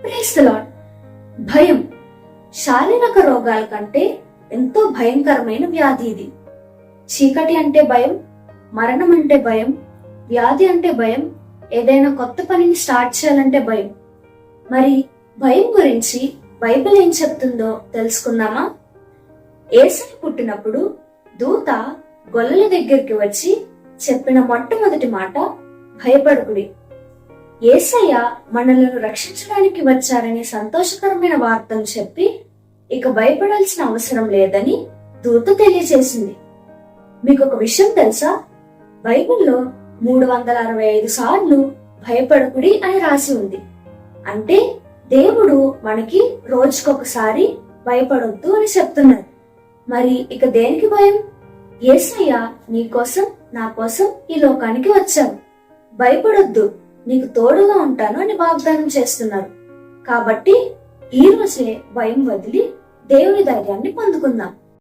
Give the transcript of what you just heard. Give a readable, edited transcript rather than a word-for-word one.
Praise the lord. భయం శారీరక రోగాల కంటే ఎంతో భయంకరమైన వ్యాధి ఇది. చీకటి అంటే భయం, మరణం అంటే భయం, వ్యాధి అంటే భయం, ఏదైనా కొత్త పనిని స్టార్ట్ చేయాలంటే భయం. మరి భయం గురించి బైబిల్ ఏం చెప్తుందో తెలుసుకుందామా? యేసయ్య పుట్టినప్పుడు దూత గొల్లల దగ్గరికి వచ్చి చెప్పిన మొట్టమొదటి మాట భయపడకుడి. యేసయ్య మనలను రక్షించడానికి వచ్చారనే సంతోషకరమైన వార్తను చెప్పి ఇక భయపడాల్సిన అవసరం లేదని దూత తెలియజేసింది. మీకు ఒక విషయం తెలుసా? బైబిల్లో 365 సార్లు భయపడకుడి అని రాసి ఉంది. అంటే దేవుడు మనకి రోజుకొకసారి భయపడొద్దు అని చెప్తున్నారు. మరి ఇక దేనికి భయం? యేసయ్య నీ కోసం నా కోసం ఈ లోకానికి వచ్చారు. భయపడొద్దు, నీకు తోడుగా ఉంటాను అని వాగ్దానం చేస్తున్నారు. కాబట్టి ఈ రోజే భయం వదిలి దేవుని ధైర్యాన్ని పొందుకుందాం.